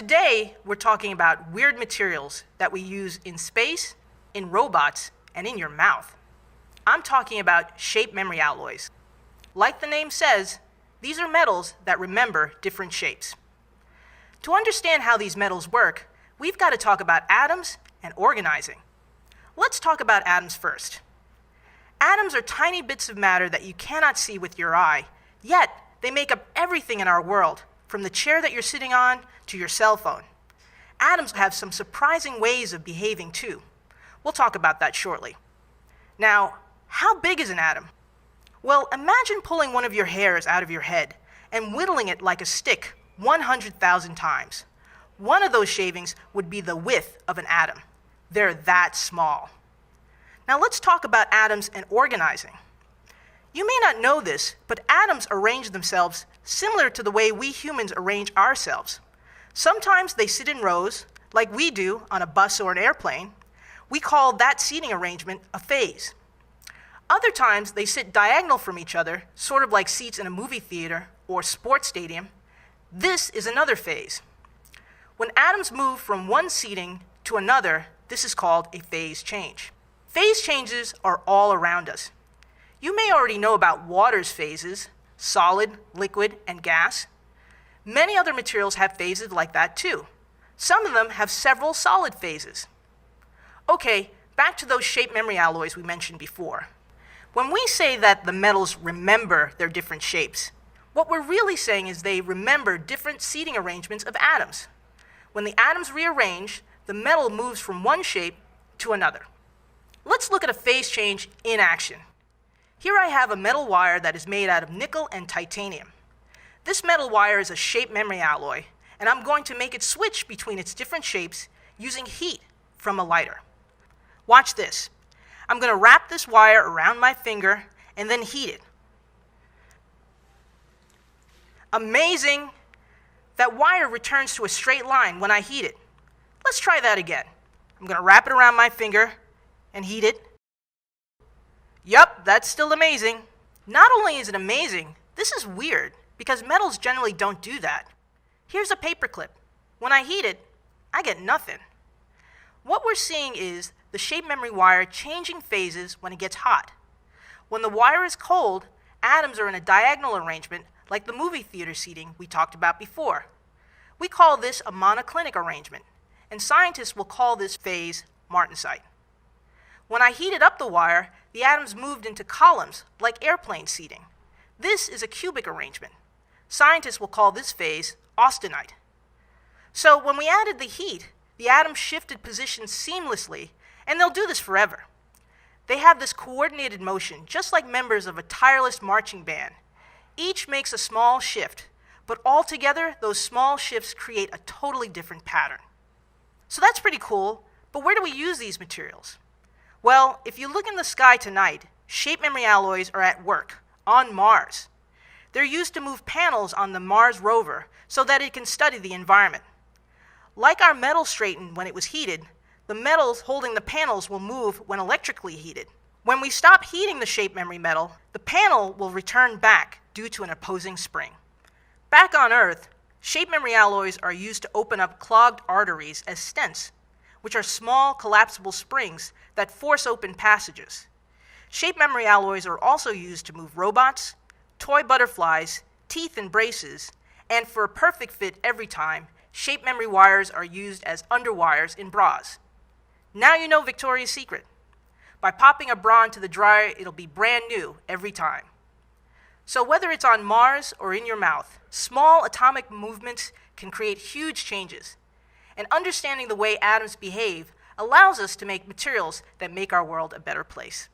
today, we're talking about weird materials that we use in space, in robots, and in your mouth. I'm talking about shape memory alloys. Like the name says, these are metals that remember different shapes. To understand how these metals work, we've got to talk about atoms and organizing. Let's talk about atoms first. Atoms are tiny bits of matter that you cannot see with your eye, yet they make up everything in our world, from the chair that you're sitting on to your cell phone. Atoms have some surprising ways of behaving too. We'll talk about that shortly. Now, how big is an atom? Well, imagine pulling one of your hairs out of your head and whittling it like a stick 100,000 times. One of those shavings would be the width of an atom. They're that small. Now let's talk about atoms and organizing. You may not know this, but atoms arrange themselves similar to the way we humans arrange ourselves. Sometimes they sit in rows, like we do on a bus or an airplane. We call that seating arrangement a phase. Other times they sit diagonal from each other, sort of like seats in a movie theater or sports stadium. This is another phase. When atoms move from one seating to another, this is called a phase change. Phase changes are all around us. You may already know about water's phases, solid, liquid, and gas. Many other materials have phases like that too. Some of them have several solid phases. Okay, back to those shape memory alloys we mentioned before. When we say that the metals remember their different shapes, what we're really saying is they remember different seating arrangements of atoms. When the atoms rearrange, the metal moves from one shape to another. Let's look at a phase change in action. Here I have a metal wire that is made out of nickel and titanium. This metal wire is a shape memory alloy, and I'm going to make it switch between its different shapes using heat from a lighter. Watch this. I'm going to wrap this wire around my finger and then heat it. Amazing! That wire returns to a straight line when I heat it. Let's try that again. I'm going to wrap it around my finger and heat it. Yup, that's still amazing. Not only is it amazing, this is weird because metals generally don't do that. Here's a paper clip. When I heat it, I get nothing. What we're seeing is the shape memory wire changing phases when it gets hot. When the wire is cold, atoms are in a diagonal arrangement like the movie theater seating we talked about before. We call this a monoclinic arrangement, and scientists will call this phase martensite. When I heated up the wire, the atoms moved into columns like airplane seating. This is a cubic arrangement. Scientists will call this phase austenite. So when we added the heat, the atoms shifted positions seamlessly, and they'll do this forever. They have this coordinated motion, just like members of a tireless marching band. Each makes a small shift, but altogether, those small shifts create a totally different pattern. So that's pretty cool, but where do we use these materials? Well, if you look in the sky tonight, shape memory alloys are at work on Mars. They're used to move panels on the Mars rover so that it can study the environment. Like our metal straightened when it was heated, the metals holding the panels will move when electrically heated. When we stop heating the shape memory metal, the panel will return back due to an opposing spring. Back on Earth, shape memory alloys are used to open up clogged arteries as stents, which are small collapsible springs that force open passages. Shape memory alloys are also used to move robots, toy butterflies, teeth and braces, and for a perfect fit every time, shape memory wires are used as underwires in bras. Now you know Victoria's Secret. By popping a bra into the dryer, it'll be brand new every time. So whether it's on Mars or in your mouth, small atomic movements can create huge changes. And understanding the way atoms behave allows us to make materials that make our world a better place.